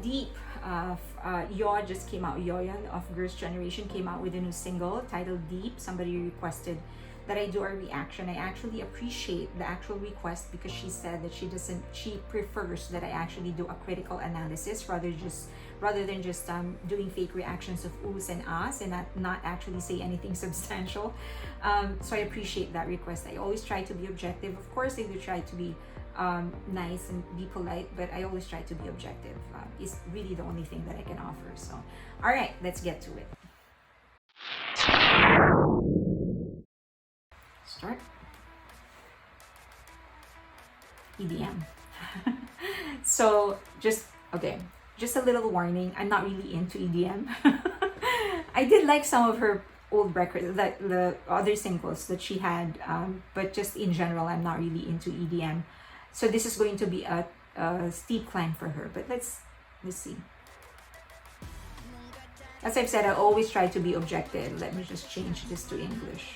Deep, Yo just came out, Yoyeon of Girls' Generation came out with a new single titled Deep. Somebody requested that I do a reaction. I actually appreciate the actual request because she said that she prefers that I actually do a critical analysis rather than just doing fake reactions of oohs and ahs and not actually say anything substantial. So I appreciate that request. I always try to be objective. Of course, I do try to be nice and be polite, but I always try to be objective. Is really the only thing that I can offer. So, all right, let's get to it. Start. EDM. So just okay, just a little warning. I'm not really into EDM. I did like some of her old records, like the other singles that she had, but just in general, I'm not really into EDM. So this is going to be a steep climb for her. But let's see. As I've said, I always try to be objective. Let me just change this to English.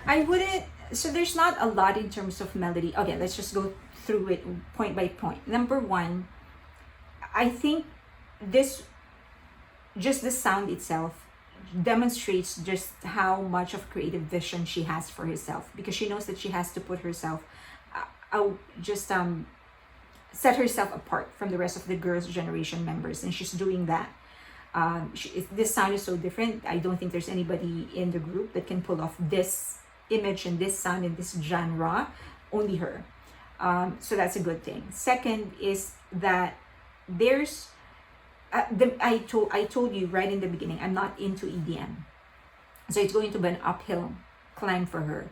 I wouldn't, so there's not a lot in terms of melody. Okay, let's just go through it point by point. Number one, I think this, just the sound itself demonstrates just how much of creative vision she has for herself, because she knows that she has to put herself out, just set herself apart from the rest of the Girls' Generation members, and she's doing that. This sound is so different. I don't think there's anybody in the group that can pull off this image and this sound and this genre. Only her. So that's a good thing. Second is that there's I told you right in the beginning, I'm not into EDM, so it's going to be an uphill climb for her,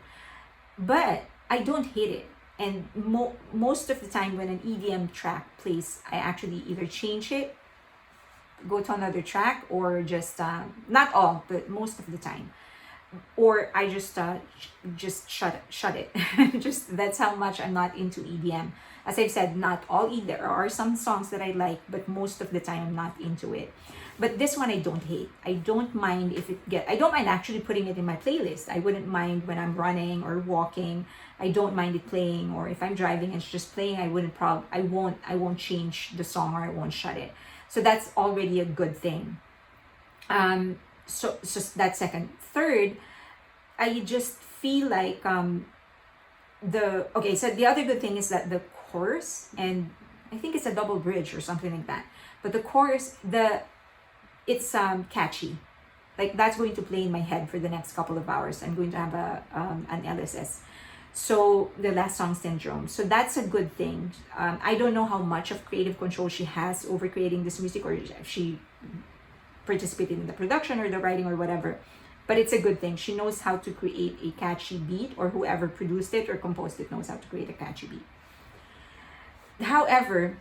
but I don't hate it. And most of the time when an EDM track plays, I actually either change it, go to another track, or just not all, but most of the time, or I just shut it. Just that's how much I'm not into EDM. As I've said, not all there are some songs that I like, but most of the time I'm not into it. But this one I don't hate. I don't mind if I don't mind actually putting it in my playlist. I wouldn't mind when I'm running or walking. I don't mind it playing, or if I'm driving and it's just playing, I won't change the song, or I won't shut it. So that's already a good thing. So that's second. Third, I just feel like so the other good thing is that the chorus, and I think it's a double bridge or something like that, but the chorus, it's catchy. Like that's going to play in my head for the next couple of hours. I'm going to have an LSS. So the last song, Syndrome. So that's a good thing. I don't know how much of creative control she has over creating this music, or if she participated in the production or the writing or whatever. But it's a good thing. She knows how to create a catchy beat, or whoever produced it or composed it knows how to create a catchy beat. However,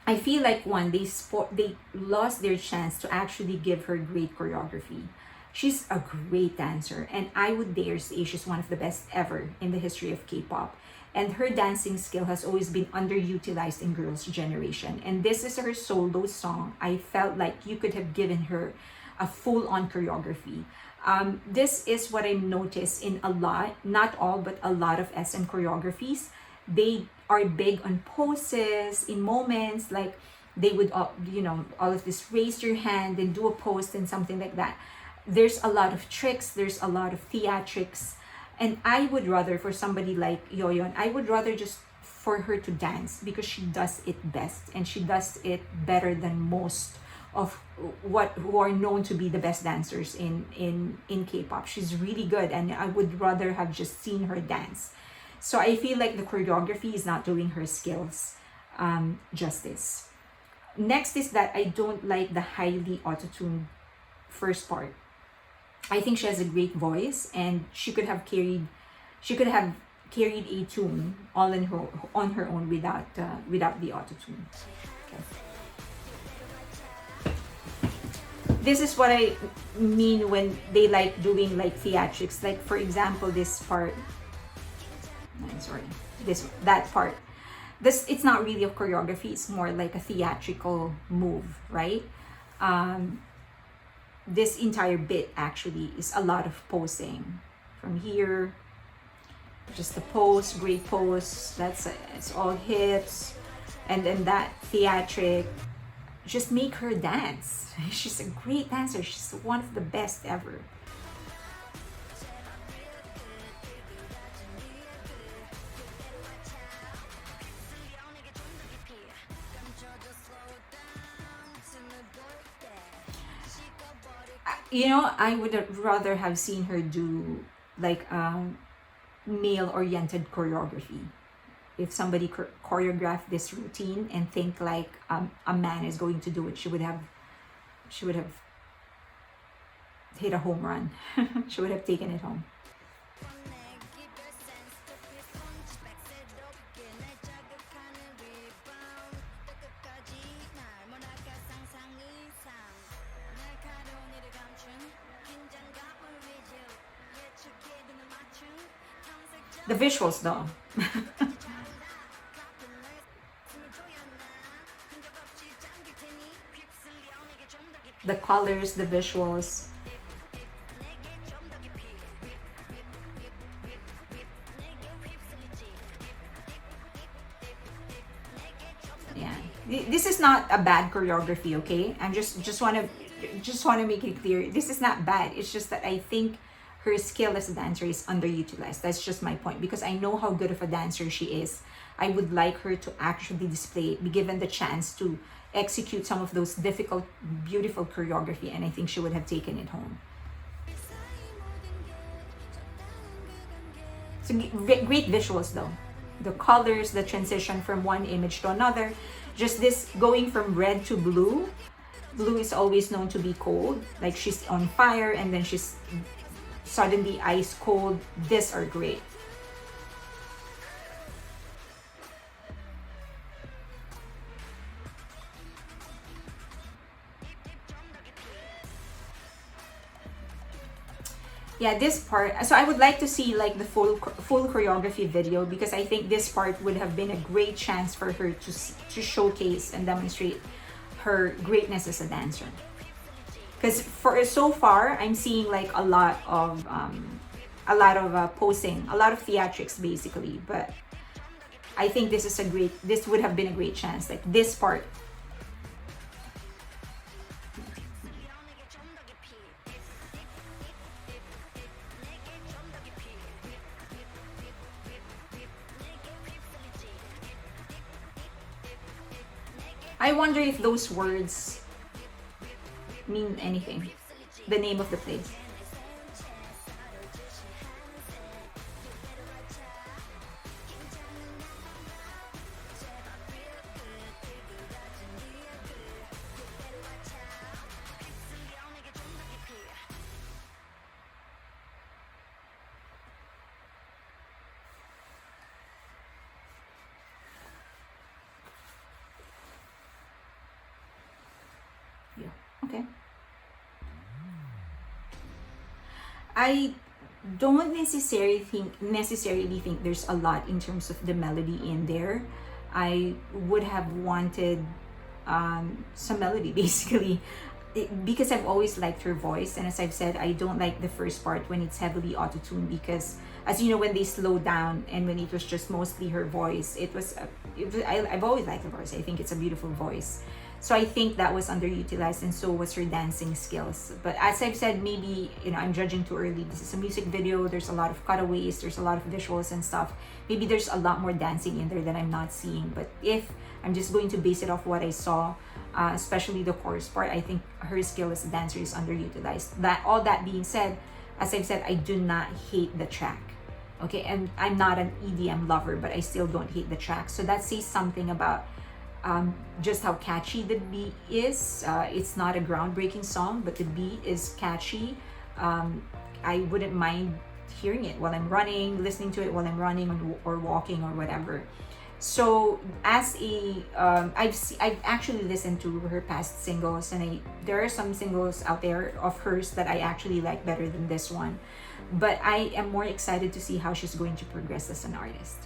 I feel like they lost their chance to actually give her great choreography. She's a great dancer, and I would dare say she's one of the best ever in the history of K-pop. And her dancing skill has always been underutilized in Girls' Generation. And this is her solo song. I felt like you could have given her a full-on choreography. This is what I noticed in a lot, not all, but a lot of SM choreographies. They are big on poses, in moments, like they would, all of this, raise your hand and do a pose and something like that. There's a lot of tricks, there's a lot of theatrics. And I would rather, for somebody like Yoyeon, I would rather just for her to dance, because she does it best, and she does it better than most of who are known to be the best dancers in K-pop. She's really good, and I would rather have just seen her dance. So I feel like the choreography is not doing her skills justice. Next is that I don't like the highly auto-tuned first part. I think she has a great voice, and she could have carried a tune all on her own without the auto tune. Okay. This is what I mean when they like doing like theatrics. Like for example, this part. I'm sorry, that part. It's not really a choreography. It's more like a theatrical move, right? This entire bit actually is a lot of posing. From here, just the pose, great pose. It's all hips, and then that theatric. Just make her dance. She's a great dancer. She's one of the best ever. I would rather have seen her do like male-oriented choreography. If somebody choreographed this routine and think like a man is going to do it, she would have hit a home run. She would have taken it home. The visuals though. The colors, the visuals. Yeah. This is not a bad choreography, okay? I'm just want to make it clear. This is not bad. It's just that I think her skill as a dancer is underutilized. That's just my point, because I know how good of a dancer she is. I would like her to actually display it, be given the chance to execute some of those difficult, beautiful choreography, and I think she would have taken it home. So great visuals though. The colors, the transition from one image to another, just this going from red to blue. Blue is always known to be cold, like she's on fire and then she's suddenly ice cold. These are great. Yeah, this part, so I would like to see like the full choreography video, because I think this part would have been a great chance for her to showcase and demonstrate her greatness as a dancer. Because for so far, I'm seeing like a lot of posing, a lot of theatrics basically. But I think this would have been a great chance. Like this part. I wonder if those words mean anything. The name of the place. Yeah. Okay. I don't necessarily think there's a lot in terms of the melody in there. I would have wanted some melody basically, because I've always liked her voice, and as I've said, I don't like the first part when it's heavily auto-tuned, because as you know, when they slow down and when it was just mostly her voice, I've always liked her voice. I think it's a beautiful voice. So I think that was underutilized, and so was her dancing skills. But as I've said, maybe, I'm judging too early. This is a music video. There's a lot of cutaways. There's a lot of visuals and stuff. Maybe there's a lot more dancing in there that I'm not seeing. But if I'm just going to base it off what I saw, especially the chorus part, I think her skill as a dancer is underutilized. All that being said, as I've said, I do not hate the track. Okay, and I'm not an EDM lover, but I still don't hate the track. So that says something about just how catchy the beat is. It's not a groundbreaking song, but the beat is catchy. I wouldn't mind hearing it while I'm running, listening to it while I'm running or walking or whatever. So as a I've actually listened to her past singles, and there are some singles out there of hers that I actually like better than this one, but I am more excited to see how she's going to progress as an artist.